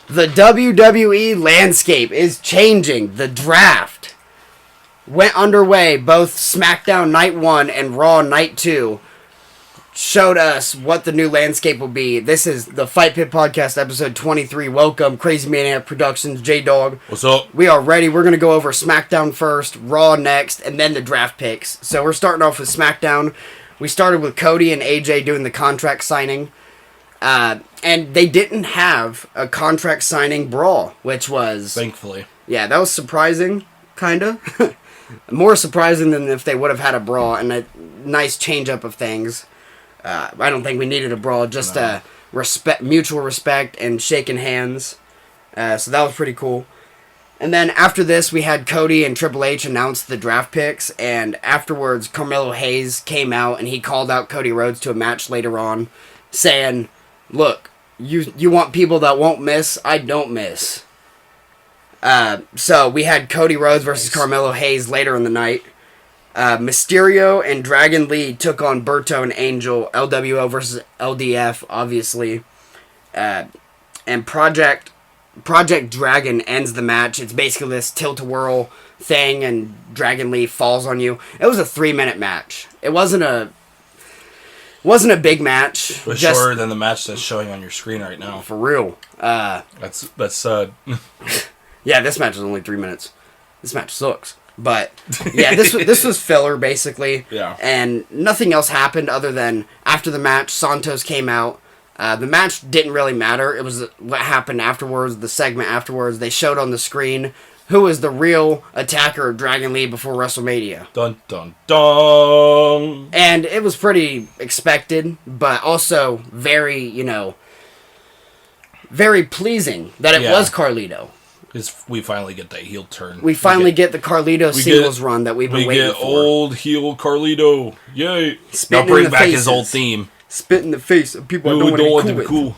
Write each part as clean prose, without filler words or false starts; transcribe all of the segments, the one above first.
The WWE landscape is changing. The draft went underway. Both SmackDown Night 1 and Raw Night 2 showed us what the new landscape will be. This is the Fight Pit Podcast, episode 23. Welcome, Crazy Maniac Productions, J-Dog. What's up? We are ready. We're going to go over SmackDown first, Raw next, and then the draft picks. So we're starting off with SmackDown. We started with Cody and AJ doing the contract signing. And they didn't have a contract signing brawl, which was... Thankfully. Yeah, that was surprising, kind of. More surprising than if they would have had a brawl and a nice change-up of things. I don't think we needed a brawl, just mutual respect and shaking hands. So that was pretty cool. And then after this, we had Cody and Triple H announce the draft picks, and afterwards, Carmelo Hayes came out and he called out Cody Rhodes to a match later on, saying, look, you want people that won't miss? I don't miss. So we had Cody Rhodes versus Carmelo Hayes later in the night. Mysterio and Dragon Lee took on Berto and Angel. LWO versus LDF, obviously. And Project Dragon ends the match. It's basically this tilt-a-whirl thing, and Dragon Lee falls on you. It was a 3-minute match. It wasn't a big match. It was shorter than the match that's showing on your screen right now. For real. That's Yeah, this match is only 3 minutes. This match sucks. But, yeah, this was filler, basically. Yeah. And nothing else happened other than after the match, Santos came out. The match didn't really matter. It was what happened afterwards, the segment afterwards. They showed on the screen who was the real attacker of Dragon Lee before WrestleMania. Dun, dun, dun. And it was pretty expected, but also very, very pleasing that it was Carlito. Because we finally get that heel turn. We finally get the Carlito singles run that we've been waiting for. We get old heel Carlito. Yay. Spitting now bring in the back faces. his old theme. Spit in the face of people I don't want to be cool with.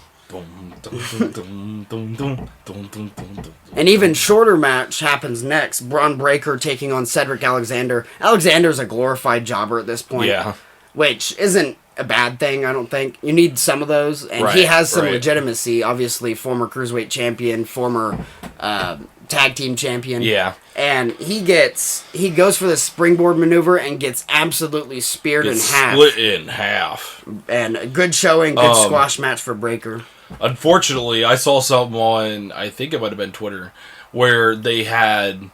An even shorter match happens next. Braun Breaker taking on Cedric Alexander. Alexander's a glorified jobber at this point. Yeah. Which isn't a bad thing, I don't think. You need some of those. And he has some legitimacy. Obviously, former Cruiserweight champion, former tag team champion. Yeah. And he goes for the springboard maneuver and gets absolutely speared in half. Split in half. And a good showing, good squash match for Breaker. Unfortunately, I saw something on, I think it might have been Twitter, where they had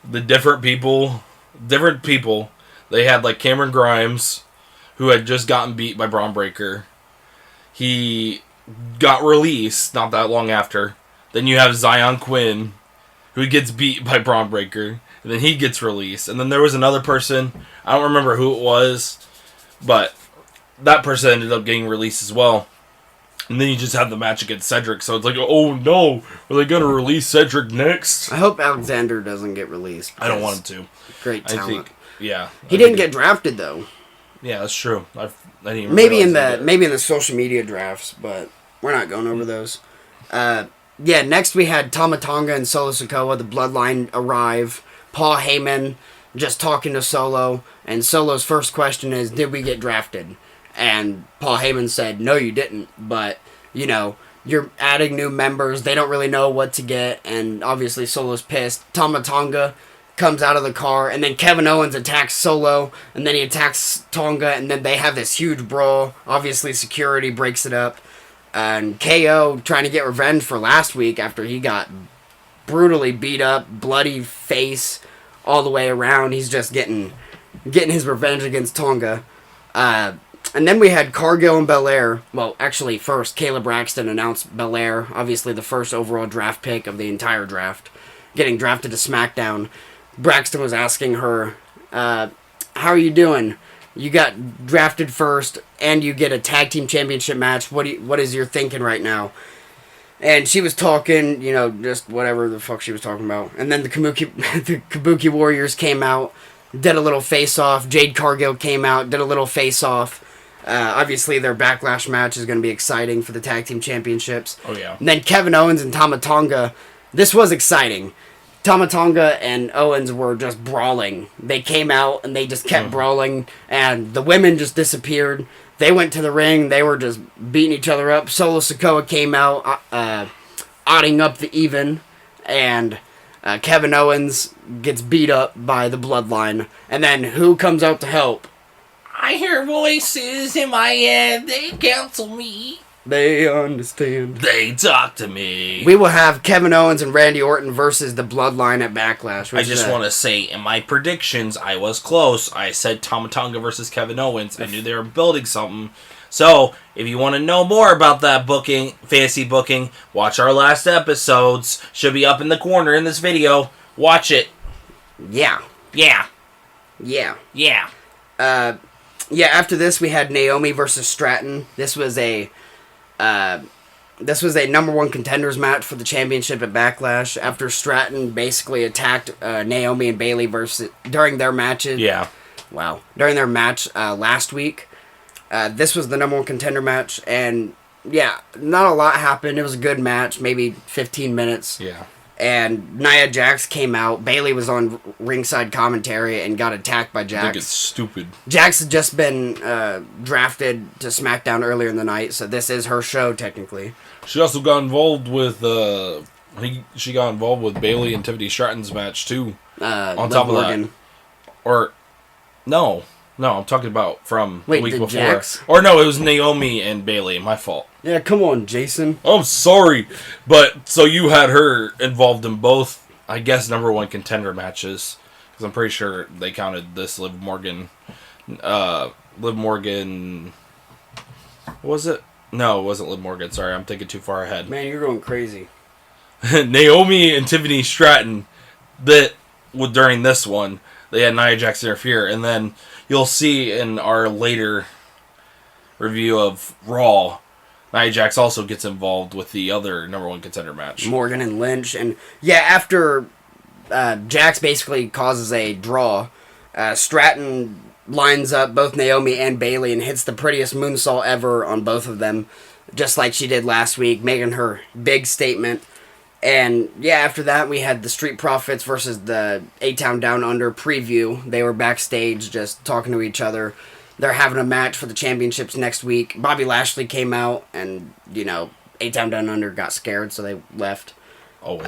the different people. They had like Cameron Grimes, who had just gotten beat by Braun Breaker. He got released not that long after. Then you have Zion Quinn, who gets beat by Braun Breaker. And then he gets released. And then there was another person, I don't remember who it was, but that person ended up getting released as well. And then you just have the match against Cedric. So it's like, oh no, are they going to release Cedric next? I hope Alexander doesn't get released. I don't want him to. Great talent. He didn't get drafted though. Yeah, that's true. I didn't even maybe in the social media drafts, but we're not going over those. Next we had Tama Tonga and Solo Sikoa, the Bloodline, arrive. Paul Heyman just talking to Solo, and Solo's first question is, did we get drafted? And Paul Heyman said, no, you didn't, but, you're adding new members, they don't really know what to get, and obviously Solo's pissed. Tama Tonga comes out of the car, and then Kevin Owens attacks Solo, and then he attacks Tonga, and then they have this huge brawl. Obviously security breaks it up, and KO trying to get revenge for last week after he got brutally beat up, bloody face all the way around. He's just getting his revenge against Tonga. And then we had Cargill and Belair. Well, actually, first, Kayla Braxton announced Belair, obviously the first overall draft pick of the entire draft, getting drafted to SmackDown. Braxton was asking her, how are you doing? You got drafted first, and you get a tag team championship match. What is your thinking right now? And she was talking, just whatever the fuck she was talking about. And then the Kabuki Warriors came out, did a little face-off. Jade Cargill came out, did a little face-off. Obviously, their Backlash match is going to be exciting for the tag team championships. Oh, yeah. And then Kevin Owens and Tama Tonga. This was exciting. Tama Tonga and Owens were just brawling. They came out and they just kept brawling, and the women just disappeared. They went to the ring. They were just beating each other up. Solo Sikoa came out. odding up the even, and Kevin Owens gets beat up by the Bloodline. And then who comes out to help? I hear voices in my head. They counsel me. They understand. They talk to me. We will have Kevin Owens and Randy Orton versus the Bloodline at Backlash. I just want to say, in my predictions, I was close. I said Tama Tonga versus Kevin Owens. I knew they were building something. So, if you want to know more about that booking, fantasy booking, watch our last episodes. Should be up in the corner in this video. Watch it. Yeah. Yeah. Yeah. Yeah. After this, we had Naomi versus Stratton. This was a number one contenders match for the championship at Backlash. After Stratton basically attacked Naomi and Bayley during their matches. Yeah. Wow. During their match last week. This was the number one contender match, and yeah, not a lot happened. It was a good match, maybe 15 minutes. Yeah. And Nia Jax came out. Bayley was on ringside commentary and got attacked by Jax. I think it's stupid. Jax had just been drafted to SmackDown earlier in the night, so this is her show technically. She also got involved with she got involved with Bayley and Tiffany Stratton's match too. On top of that, or no, I'm talking about from the week before. Jax? Or no, it was Naomi and Bayley. My fault. Yeah, come on, Jason. I'm sorry, but so you had her involved in both, I guess, number one contender matches, because I'm pretty sure they counted this Liv Morgan. Was it? No, it wasn't Liv Morgan. Sorry, I'm thinking too far ahead. Man, you're going crazy. Naomi and Tiffany Stratton, during this one, they had Nia Jax interfere, and then you'll see in our later review of Raw, Nia Jax also gets involved with the other number one contender match. Morgan and Lynch. And yeah, after Jax basically causes a draw, Stratton lines up both Naomi and Bayley and hits the prettiest moonsault ever on both of them, just like she did last week, making her big statement. And yeah, after that, we had the Street Profits versus the A-Town Down Under preview. They were backstage just talking to each other. They're having a match for the championships next week. Bobby Lashley came out, and, A-Town Down Under got scared, so they left. Always.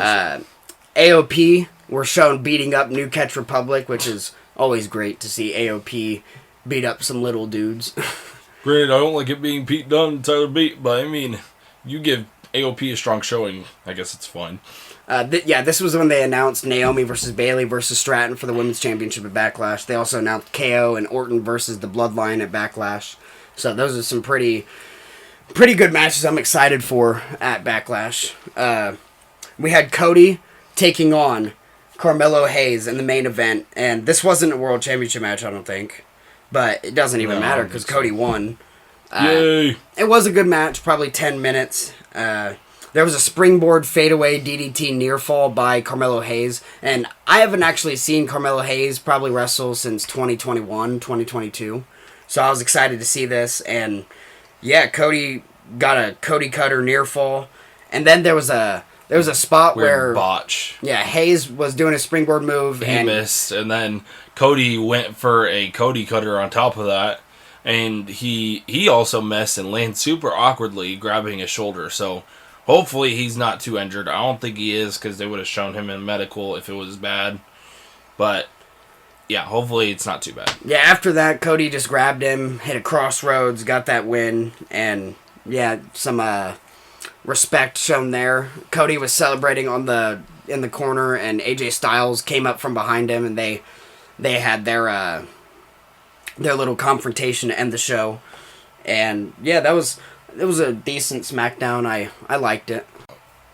AOP were shown beating up New Catch Republic, which is always great to see AOP beat up some little dudes. Granted, I don't like it being Pete Dunne and Tyler Bate, but I mean, you give AOP a strong showing, I guess it's fine. This was when they announced Naomi versus Bayley versus Stratton for the Women's Championship at Backlash. They also announced KO and Orton versus the Bloodline at Backlash. So those are some pretty good matches I'm excited for at Backlash. We had Cody taking on Carmelo Hayes in the main event, and this wasn't a World Championship match, I don't think. But it doesn't even matter because Cody won. Yay! It was a good match, probably 10 minutes. There was a springboard fadeaway DDT near fall by Carmelo Hayes, and I haven't actually seen Carmelo Hayes probably wrestle since 2021, 2022. So I was excited to see this, and yeah, Cody got a Cody Cutter near fall, and then there was a spot where botch. Yeah, Hayes was doing a springboard move and missed, and then Cody went for a Cody Cutter on top of that, and he also missed and landed super awkwardly, grabbing his shoulder. So hopefully he's not too injured. I don't think he is, because they would have shown him in medical if it was bad. But yeah, hopefully it's not too bad. Yeah, after that, Cody just grabbed him, hit a crossroads, got that win, and yeah, some respect shown there. Cody was celebrating in the corner, and AJ Styles came up from behind him, and they had their little confrontation to end the show. And yeah, it was a decent SmackDown. I liked it.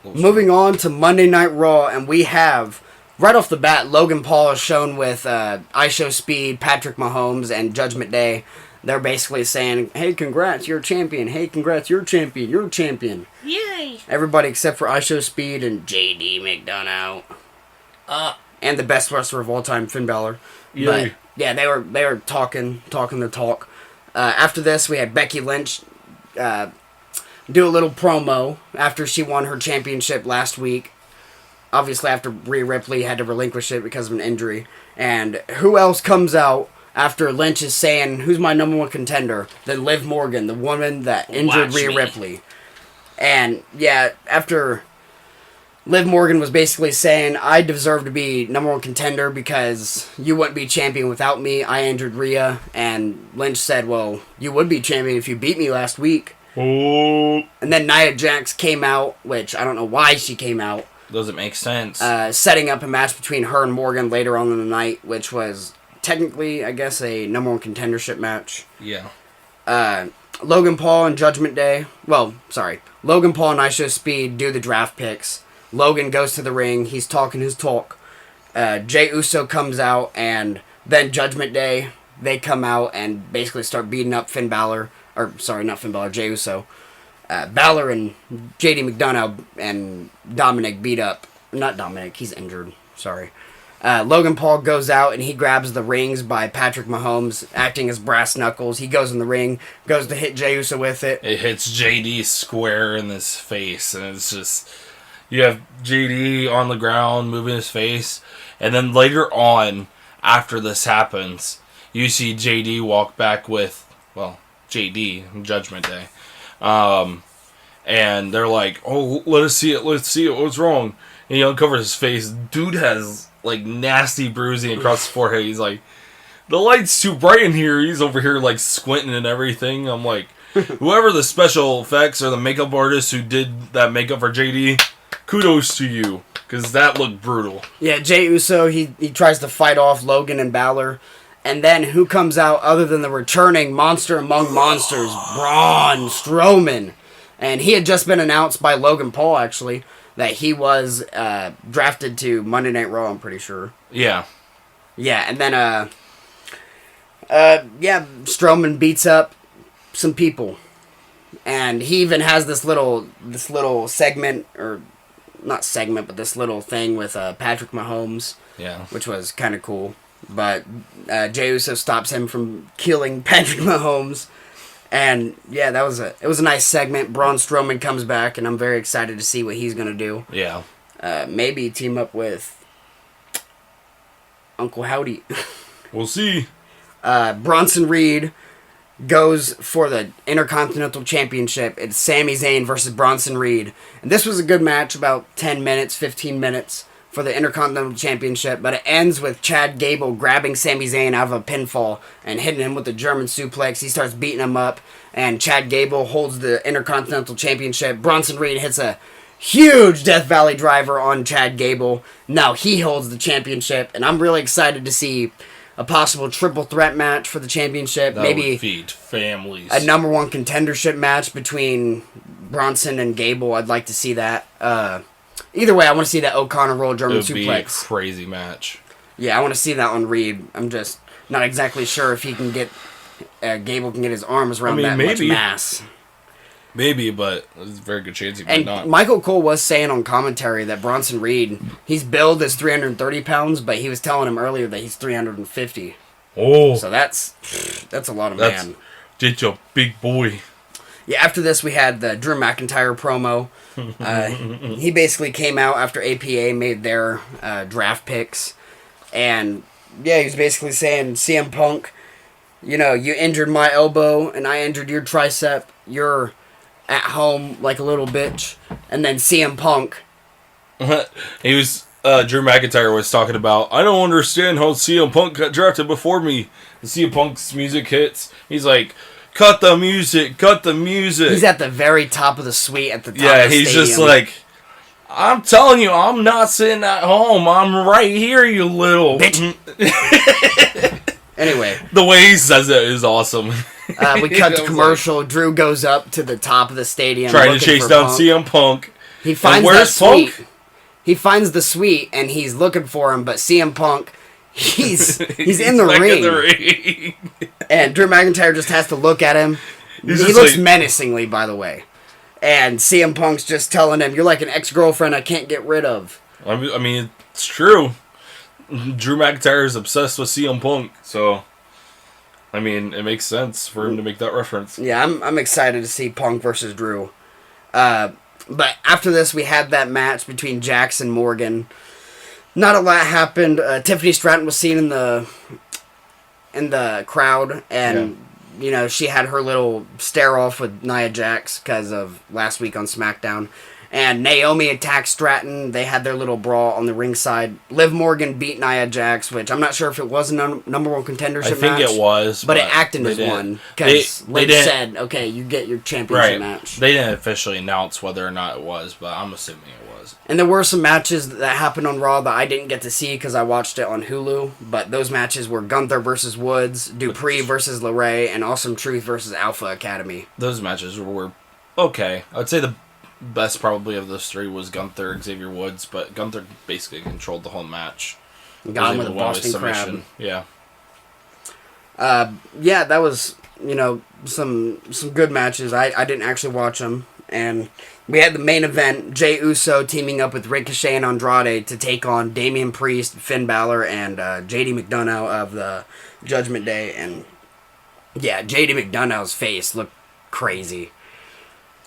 Moving on to Monday Night Raw, and we have, right off the bat, Logan Paul is shown with ISHO Speed, Patrick Mahomes, and Judgment Day. They're basically saying, hey, congrats, you're a champion. Hey, congrats, you're a champion. You're a champion. Yay! Everybody except for ISHO Speed and JD McDonough. And the best wrestler of all time, Finn Balor. Yay. But yeah, they were talking their talk. After this, we had Becky Lynch do a little promo after she won her championship last week. Obviously, after Rhea Ripley had to relinquish it because of an injury. And who else comes out after Lynch is saying, who's my number one contender, than Liv Morgan, the woman that injured Rhea Ripley. And yeah, after Liv Morgan was basically saying, I deserve to be number one contender because you wouldn't be champion without me. I injured Rhea. And Lynch said, well, you would be champion if you beat me last week. Oh. And then Nia Jax came out, which I don't know why she came out. Doesn't make sense. Setting up a match between her and Morgan later on in the night, which was technically, I guess, a number one contendership match. Yeah. Logan Paul and Judgment Day. Well, sorry. Logan Paul and Isha Speed do the draft picks. Logan goes to the ring. He's talking his talk. Jey Uso comes out, and then Judgment Day, they come out and basically start beating up Finn Balor. Or, sorry, not Finn Balor, Jey Uso. Balor and JD McDonough and Dominic beat up. Not Dominic, he's injured. Sorry. Logan Paul goes out and he grabs the rings by Patrick Mahomes, acting as brass knuckles. He goes in the ring, goes to hit Jey Uso with it. It hits JD square in his face, and it's just... You have JD on the ground, moving his face, and then later on, after this happens, you see JD walk back with, well, JD, Judgment Day. And they're like, oh, let us see it, what's wrong? And he uncovers his face. Dude has, like, nasty bruising across his forehead. He's like, the light's too bright in here. He's over here, like, squinting and everything. I'm like, whoever the special effects or the makeup artist who did that makeup for JD... Kudos to you, because that looked brutal. Yeah, Jey Uso, he tries to fight off Logan and Balor. And then who comes out other than the returning monster among monsters, Braun Strowman. And he had just been announced by Logan Paul, actually, that he was drafted to Monday Night Raw, I'm pretty sure. Yeah. Yeah, and then, Strowman beats up some people. And he even has this little segment, or... not segment, but this little thing with Patrick Mahomes, which was kind of cool. But Jey Uso stops him from killing Patrick Mahomes, and yeah, it was a nice segment. Braun Strowman comes back, and I'm very excited to see what he's gonna do. Yeah, maybe team up with Uncle Howdy. We'll see. Bronson Reed goes for the Intercontinental Championship. It's Sami Zayn versus Bronson Reed. And this was a good match, about 10 minutes, 15 minutes for the Intercontinental Championship, but it ends with Chad Gable grabbing Sami Zayn out of a pinfall and hitting him with the German suplex. He starts beating him up, and Chad Gable holds the Intercontinental Championship. Bronson Reed hits a huge Death Valley driver on Chad Gable. Now he holds the championship, and I'm really excited to see a possible triple threat match for the championship. That maybe would feed families. A number one contendership match between Bronson and Gable. I'd like to see that. Either way, I want to see that O'Connor roll German suplex. Be a crazy match. Yeah, I want to see that on Reed. I'm just not exactly sure if he can get Gable can get his arms around that much mass. Maybe, but there's a very good chance he might not. And Michael Cole was saying on commentary that Bronson Reed, he's billed as 330 pounds, but he was telling him earlier that he's 350. Oh. So that's a lot of man. Get your big boy. Yeah, after this we had the Drew McIntyre promo. He basically came out after APA made their draft picks. And, yeah, he was basically saying, CM Punk, you know, you injured my elbow and I injured your tricep. You're at home like a little bitch. And then CM Punk. He was, Drew McIntyre was talking about, I don't understand how CM Punk got drafted before me. And CM Punk's music hits. He's like, cut the music. He's at the very top of the suite at the top of the stadium. Yeah, he's just like, I'm telling you, I'm not sitting at home. I'm right here, you little bitch. Anyway. The way he says it is awesome. We cut to commercial. Like, Drew goes up to the top of the stadium. Trying to chase down CM Punk. He finds that suite. He finds the suite, and he's looking for him, but CM Punk, he's in the ring. And Drew McIntyre just has to look at him. He looks like, menacingly, by the way. And CM Punk's just telling him, you're like an ex-girlfriend I can't get rid of. I mean, it's true. Drew McIntyre is obsessed with CM Punk, so... I mean, it makes sense for him to make that reference. Yeah, I'm excited to see Punk versus Drew. But after this, we had that match between Jax and Morgan. Not a lot happened. Tiffany Stratton was seen in the crowd, and you know she had her little stare off with Nia Jax because of last week on SmackDown. And Naomi attacked Stratton. They had their little brawl on the ringside. Liv Morgan beat Nia Jax, which I'm not sure if it was a number one contendership match. I think it was. But it acted as one. Because Liv said, okay, you get your championship match. They didn't officially announce whether or not it was, but I'm assuming it was. And there were some matches that happened on Raw that I didn't get to see because I watched it on Hulu. But those matches were Gunther versus Woods, Dupree versus LeRae, and Awesome Truth versus Alpha Academy. Those matches were okay. I would say the best probably of those three was Gunther, Xavier Woods, but Gunther basically controlled the whole match. Got him with a Boston Crab. Yeah. Yeah, that was, some good matches. I didn't actually watch them. And we had the main event, Jey Uso teaming up with Ricochet and Andrade to take on Damian Priest, Finn Balor, and JD McDonough of the Judgment Day. And yeah, JD McDonough's face looked crazy.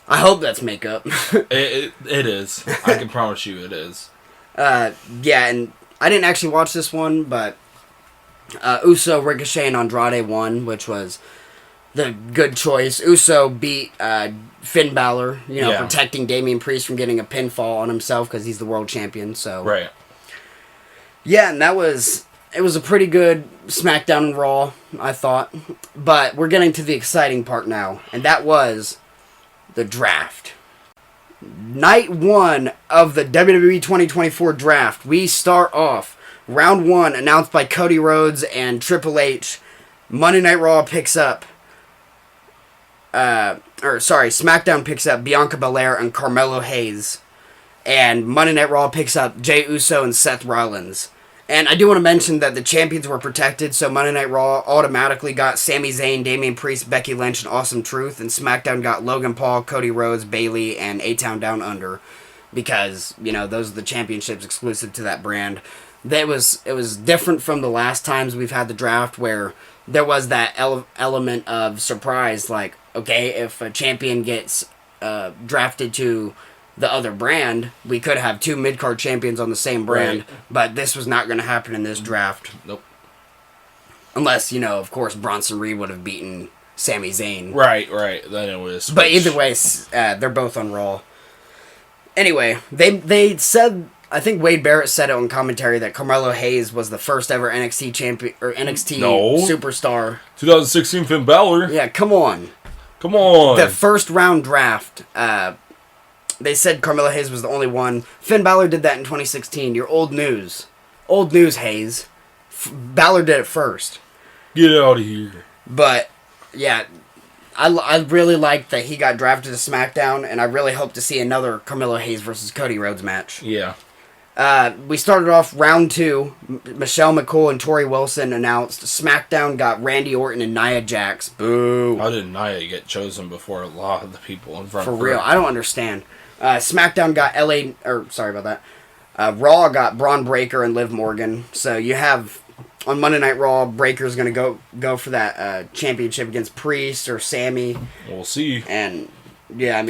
I hope that's makeup. It is. I can promise you it is. Yeah, and I didn't actually watch this one, but Uso, Ricochet, and Andrade won, which was the good choice. Uso beat Finn Balor, protecting Damian Priest from getting a pinfall on himself because he's the world champion. So right. Yeah, and it was a pretty good Smackdown and Raw, I thought. But we're getting to the exciting part now, and that was the draft. Night 1 of the WWE 2024 draft. We start off round 1 announced by Cody Rhodes and Triple H. Monday Night Raw picks up SmackDown picks up Bianca Belair and Carmelo Hayes. And Monday Night Raw picks up Jey Uso and Seth Rollins. And I do want to mention that the champions were protected, so Monday Night Raw automatically got Sami Zayn, Damian Priest, Becky Lynch, and Awesome Truth, and SmackDown got Logan Paul, Cody Rhodes, Bayley, and A-Town Down Under, because, those are the championships exclusive to that brand. It was different from the last times we've had the draft, where there was that element of surprise, like, okay, if a champion gets drafted to the other brand, we could have 2 mid-card champions on the same brand, right. But this was not going to happen in this draft. Nope. Unless, of course, Bronson Reed would have beaten Sami Zayn. Right. Then it was. But either way, they're both on Raw. Anyway, they said, I think Wade Barrett said it on commentary that Carmelo Hayes was the first ever NXT champion or NXT superstar. 2016 Finn Balor. Yeah, come on. The first round draft. They said Carmelo Hayes was the only one. Finn Balor did that in 2016. You're old news. Old news, Hayes. Balor did it first. Get out of here. But, yeah, I really like that he got drafted to SmackDown, and I really hope to see another Carmelo Hayes versus Cody Rhodes match. Yeah. We started off round 2. Michelle McCool and Tori Wilson announced. SmackDown got Randy Orton and Nia Jax. Boo. How did Nia get chosen before a lot of the people in front of her? For real, I don't understand. SmackDown got Raw got Braun Breaker and Liv Morgan. So you have, on Monday Night Raw, Breaker's going to go for that championship against Priest or Sammy. We'll see. And, yeah,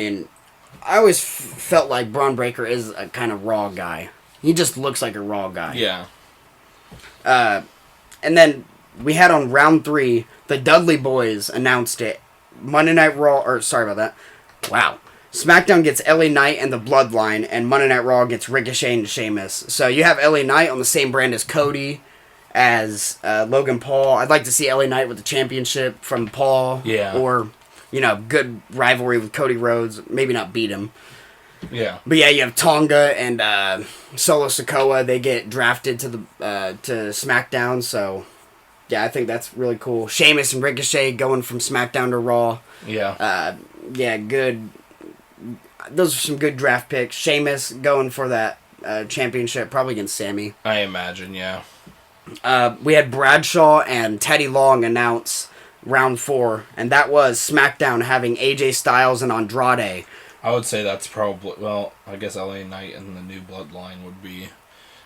I always felt like Braun Breaker is a kind of Raw guy. He just looks like a Raw guy. Yeah. And then we had on round 3, the Dudley Boys announced it. Monday Night Raw, Wow. SmackDown gets LA Knight and the Bloodline, and Monday Night Raw gets Ricochet and Sheamus. So you have LA Knight on the same brand as Cody, as Logan Paul. I'd like to see LA Knight with the championship from Paul. Yeah. Or, good rivalry with Cody Rhodes. Maybe not beat him. Yeah. But yeah, you have Tonga and Solo Sikoa. They get drafted to SmackDown, so yeah, I think that's really cool. Sheamus and Ricochet going from SmackDown to Raw. Yeah. Yeah, good. Those are some good draft picks. Sheamus going for that championship, probably against Sammy. I imagine, yeah. We had Bradshaw and Teddy Long announce round 4, and that was SmackDown having AJ Styles and Andrade. I would say that's probably, I guess LA Knight and the New Bloodline would be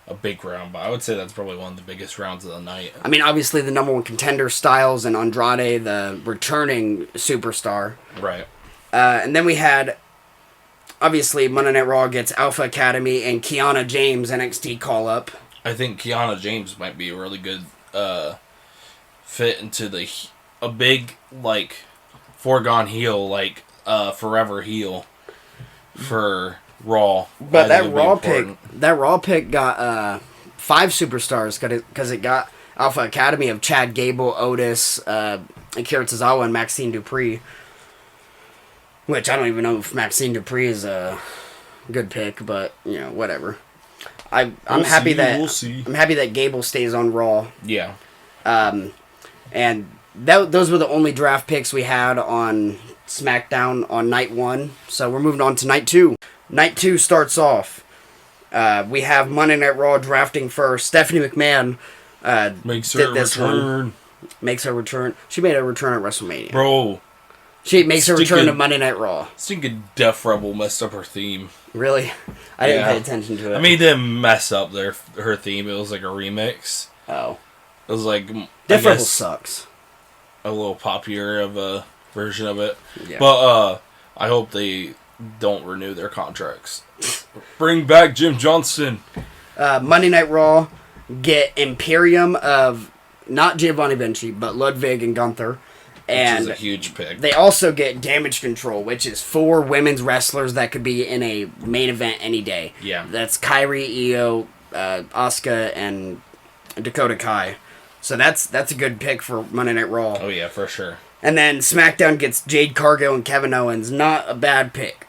a big round, but I would say that's probably one of the biggest rounds of the night. Obviously the number 1 contender, Styles, and Andrade, the returning superstar. Right. And then we had, obviously, Monday Night Raw gets Alpha Academy and Kiana James NXT call-up. I think Kiana James might be a really good fit into a big, foregone heel, forever heel for Raw. But that Raw pick got 5 superstars because it got Alpha Academy of Chad Gable, Otis, Akira Tozawa, and Maxine Dupree. Which I don't even know if Maxine Dupree is a good pick, but whatever. I'm happy that Gable stays on Raw. Yeah. And those were the only draft picks we had on SmackDown on night 1. So we're moving on to night 2. Night 2 starts off. We have Monday Night Raw drafting first. Stephanie McMahon makes her return. Makes her return. She made a return at WrestleMania. Bro. She makes her return to Monday Night Raw. Stinking Def Rebel messed up her theme. Really? I didn't pay attention to it. I mean, they didn't mess up her theme. It was like a remix. Oh. It was like... Def Rebel sucks. A little poppier of a version of it. Yeah. But I hope they don't renew their contracts. Bring back Jim Johnston. Monday Night Raw get Imperium of not Giovanni Vinci, but Ludwig and Gunther. And which is a huge pick. They also get Damage Control, which is 4 women's wrestlers that could be in a main event any day. Yeah. That's Kairi, Io, Asuka, and Dakota Kai. So that's a good pick for Monday Night Raw. Oh, yeah, for sure. And then SmackDown gets Jade Cargill and Kevin Owens. Not a bad pick.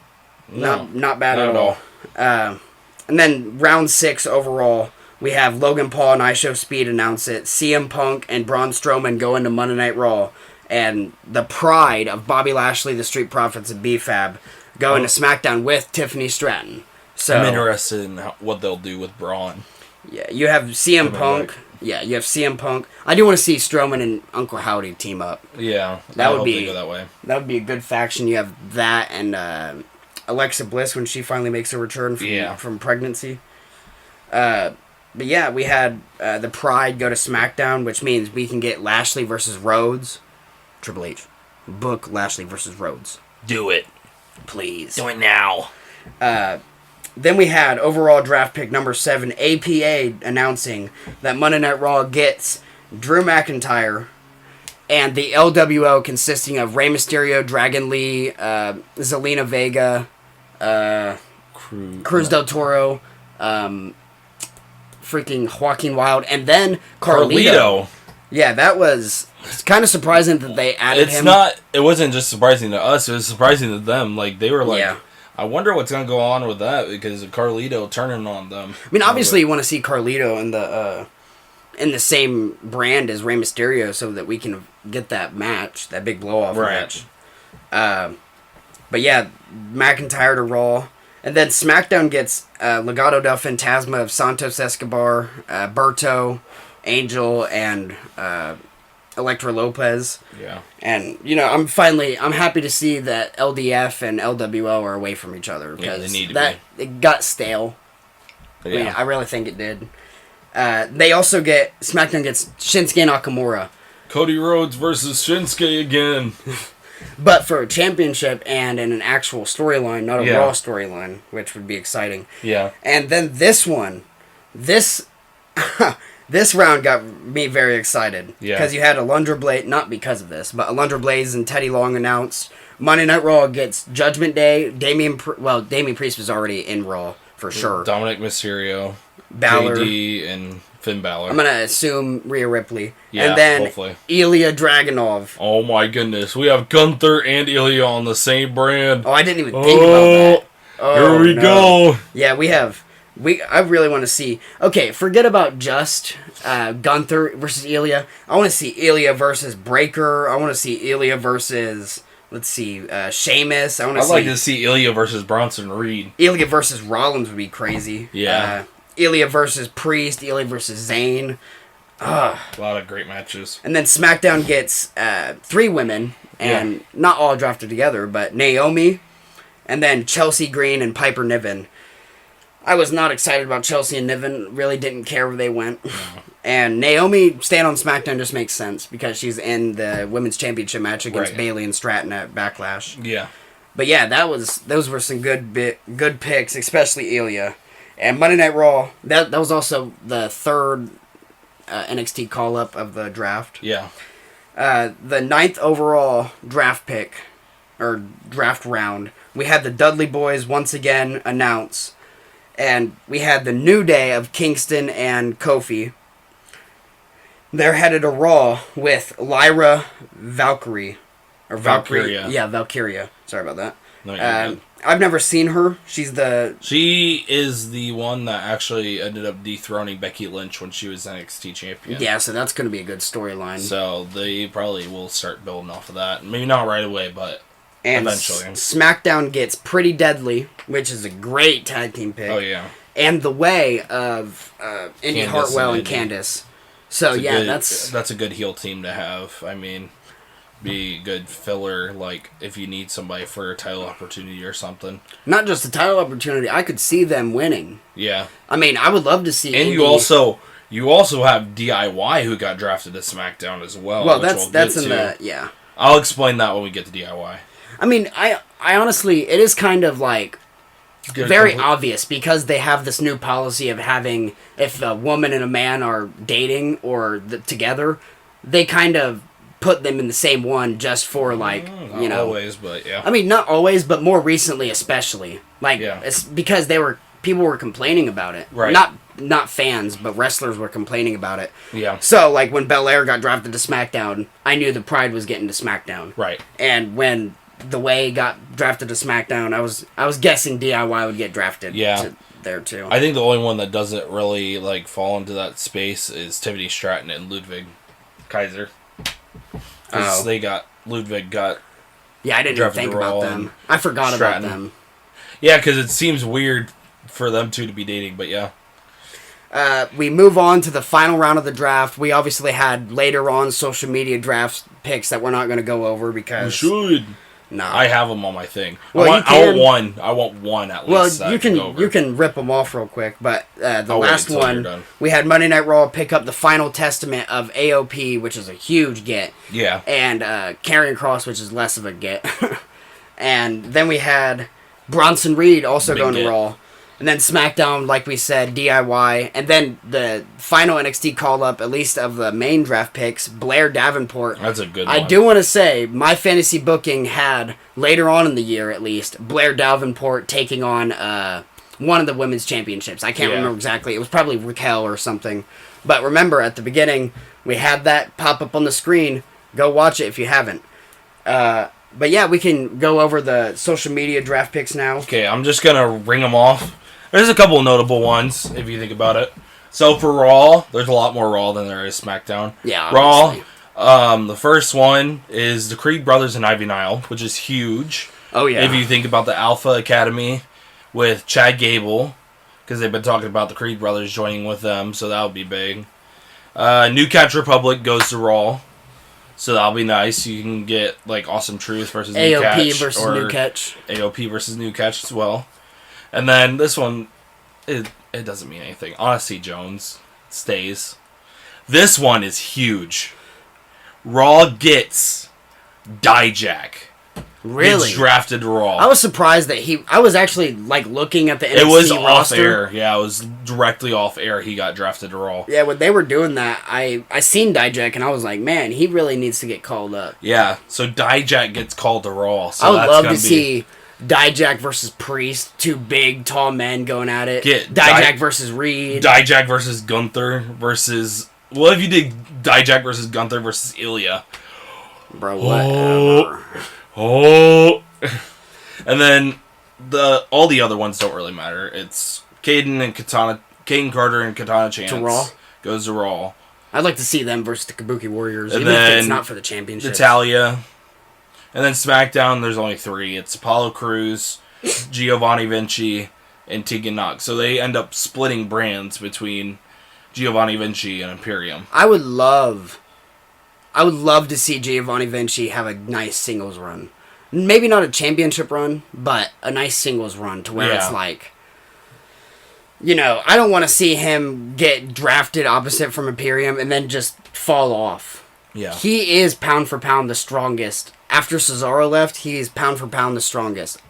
No. Not bad at all. And then round 6 overall, we have Logan Paul and IShowSpeed announce it. CM Punk and Braun Strowman go into Monday Night Raw. And the Pride of Bobby Lashley, the Street Profits, and B-Fab go into SmackDown with Tiffany Stratton. So I'm interested in what they'll do with Braun. Yeah, you have CM Punk. Yeah, you have CM Punk. I do want to see Strowman and Uncle Howdy team up. Yeah, that would be go that way. That would be a good faction. You have that and Alexa Bliss when she finally makes a return from pregnancy. But yeah, we had the Pride go to SmackDown, which means we can get Lashley versus Rhodes. Triple H, book Lashley versus Rhodes. Do it, please. Do it now. Then we had overall draft pick number 7, APA, announcing that Monday Night Raw gets Drew McIntyre and the LWO consisting of Rey Mysterio, Dragon Lee, Zelina Vega, Cruz del Toro, freaking Joaquin Wilde, and then Carlito. Yeah, that was... It's kind of surprising that they added him. It wasn't just surprising to us, it was surprising to them. Like, they were like... Yeah. I wonder what's going to go on with that because of Carlito turning on them. I mean, obviously you want to see Carlito in the same brand as Rey Mysterio so that we can get that match, that big blow-off match. But yeah, McIntyre to Raw. And then SmackDown gets Legado del Fantasma of Santos Escobar, Berto, Angel, and Elektra Lopez. Yeah. And, I'm happy to see that LDF and LWO are away from each other. Because they need to be. It got stale. Yeah. I mean, I really think it did. They also SmackDown gets Shinsuke Nakamura. Cody Rhodes versus Shinsuke again. But for a championship and in an actual storyline, not a Raw storyline, which would be exciting. Yeah. And then this round got me very excited. Yeah. Because you had Alundra Blaze, not because of this, but Alundra Blaze and Teddy Long announced Monday Night Raw gets Judgment Day. Damian Priest was already in Raw for sure. Dominic Mysterio, Balor, JD, and Finn Balor. I'm going to assume Rhea Ripley. Yeah, and then hopefully. Ilya Dragunov. Oh my goodness. We have Gunther and Ilya on the same brand. Oh, I didn't even think about that. Here we go. Yeah, we have... I really want to see... Okay, forget about just Gunther versus Ilya. I want to see Ilya versus Breaker. I want to see Ilya versus... Let's see, Sheamus. I'd like to see Ilya versus Bronson Reed. Ilya versus Rollins would be crazy. Yeah. Ilya versus Priest. Ilya versus Zayn. A lot of great matches. And then SmackDown gets 3 women, and not all drafted together, but Naomi, and then Chelsea Green and Piper Niven. I was not excited about Chelsea and Niven. Really didn't care where they went. No. And Naomi staying on SmackDown just makes sense because she's in the Women's Championship match against Bayley and Stratton at Backlash. Yeah. But yeah, those were some good picks, especially Ilya. And Monday Night Raw, that was also the third NXT call-up of the draft. Yeah. The 9th overall draft pick, or draft round, we had the Dudley Boys once again announce. And we had the New Day of Kingston and Kofi. They're headed to Raw with Lyra Valkyrie. Or Valkyrie. Valkyria. Yeah, Valkyria. Sorry about that. No, you're good. I've never seen her. She is the one that actually ended up dethroning Becky Lynch when she was NXT champion. Yeah, so that's going to be a good storyline. So they probably will start building off of that. Maybe not right away, but eventually. SmackDown gets Pretty Deadly, which is a great tag team pick. Oh, yeah. And the way of Indy Candice Hartwell and Indy. Candice. So, that's a good heel team to have. I mean, be good filler, like, if you need somebody for a title opportunity or something. Not just a title opportunity. I could see them winning. Yeah. I mean, I would love to see And Indy. you also have DIY who got drafted to SmackDown as well. Well, which that's in the... Yeah. I'll explain that when we get to DIY. I mean, I honestly... It is kind of, like... very obvious because they have this new policy of having, if a woman and a man are dating or together, they kind of put them in the same one just for Not always, but yeah. I mean, not always, but more recently especially. It's because people were complaining about it. Right. Not fans, but wrestlers were complaining about it. Yeah. So, when Belair got drafted to SmackDown, I knew the Pride was getting to SmackDown. Right. And when The Way got drafted to SmackDown, I was guessing DIY would get drafted there too. I think the only one that doesn't really fall into that space is Tiffany Stratton and Ludwig Kaiser. Because Ludwig got... Yeah, I didn't even think about them. I forgot Stratton. about them. Yeah, because it seems weird for them two to be dating, but yeah. We move on to the final round of the draft. We obviously had later on social media draft picks that we're not going to go over because... We should. No. I have them on my thing. Well, I want one at least. Well, you can rip them off real quick, but the last wait one, we had Monday Night Raw pick up the Final Testament of AOP, which is a huge get. Yeah. And Karrion Kross, which is less of a get. And then we had Bronson Reed also going to Raw. And then SmackDown, like we said, DIY. And then the final NXT call-up, at least of the main draft picks, Blair Davenport. That's a good one. I do want to say, my fantasy booking had, later on in the year at least, Blair Davenport taking on one of the women's championships. I can't remember exactly. It was probably Raquel or something. But remember, at the beginning, we had that pop up on the screen. Go watch it if you haven't. But yeah, we can go over the social media draft picks now. Okay, I'm just going to ring them off. There's a couple notable ones, if you think about it. So for Raw, there's a lot more Raw than there is SmackDown. Yeah, Raw, the first one is the Creed Brothers and Ivy Nile, which is huge. Oh, yeah. If you think about the Alpha Academy with Chad Gable, because they've been talking about the Creed Brothers joining with them, so that would be big. New Catch Republic goes to Raw, so that'll be nice. You can get, Awesome Truth versus New Catch. AOP versus New Catch. AOP versus New Catch as well. And then this one, it doesn't mean anything. Odyssey Jones stays. This one is huge. Raw gets Dijak. Really? Gets drafted to Raw. I was surprised that I was actually, looking at the NXT roster. It was roster. off air. Yeah, it was directly off air. He got drafted to Raw. Yeah, when they were doing that, I seen Dijak and I was like, man, he really needs to get called up. Yeah, so Dijak gets called to Raw. So I would love to see Dijak versus Priest, two big, tall men going at it. Get Dijak versus Reed. Dijak versus Gunther versus... What if you did Dijak versus Gunther versus Ilja? Bro, whatever. Oh. And then all the other ones don't really matter. It's Caden Carter and Katana Chance. To Raw? Goes to Raw. I'd like to see them versus the Kabuki Warriors, and even then if it's not for the championship. Natalya. And then SmackDown, there's only 3. It's Apollo Crews, Giovanni Vinci, and Tegan Knox. So they end up splitting brands between Giovanni Vinci and Imperium. I would love to see Giovanni Vinci have a nice singles run. Maybe not a championship run, but a nice singles run to where it's I don't want to see him get drafted opposite from Imperium and then just fall off. Yeah. He is pound for pound the strongest. After Cesaro left, he is pound for pound the strongest.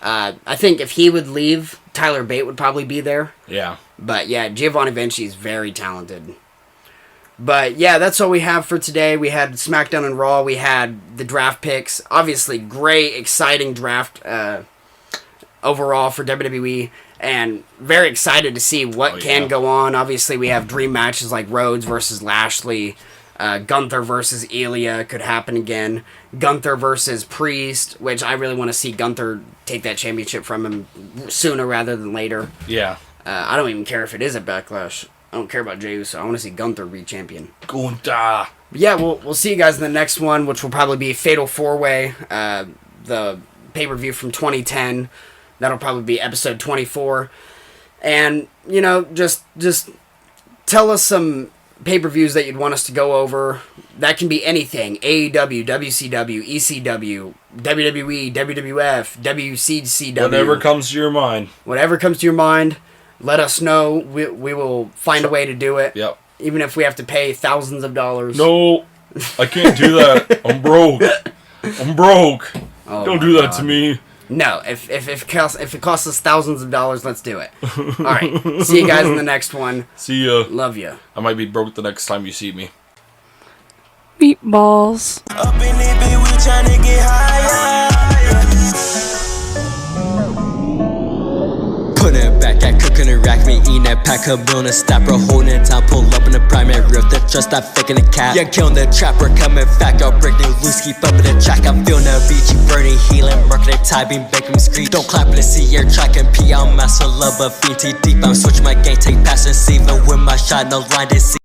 I think if he would leave, Tyler Bate would probably be there. Yeah. But yeah, Giovanni Vinci is very talented. But yeah, that's all we have for today. We had SmackDown and Raw. We had the draft picks. Obviously, great, exciting draft overall for WWE, and very excited to see what can go on. Obviously, we have dream matches like Rhodes versus Lashley, Gunther versus Ilja could happen again, Gunther versus Priest, which I really want to see Gunther take that championship from him sooner rather than later. Yeah. I don't even care if it is a Backlash. I don't care about Jey Uso. I want to see Gunther be champion. Gunther. Yeah, we'll see you guys in the next one, which will probably be Fatal 4-Way, the pay-per-view from 2010. That'll probably be episode 24. And, you know, just tell us some pay-per-views that you'd want us to go over. That can be anything. AEW, WCW, ECW, WWE, WWF, WCCW. Whatever comes to your mind. Whatever comes to your mind, let us know. We will find a way to do it. Yep. Even if we have to pay thousands of dollars. No, I can't do that. I'm broke. I'm broke. Oh, don't do that to me. No, if it costs us thousands of dollars, let's do it. All right. See you guys in the next one. See ya. Love ya. I might be broke the next time you see me. Meatballs. Up in it, bitch, we tryna get higher. Put it back, I cooking and rack me, eating that pack of meal and a stopper, holding it down, pull up in the primary real, the trust, not faking the cap. Yeah, killing the trapper, coming back, I'll break new loose, keep up in the track, I'm feeling the beat, you burning, healing, marking the tie, beam, baking, screech. Don't clap in the sea, air track and pee, I'm master love, but fiend too deep, I'm switching my game, take pass and see, even with my shot, no line to see.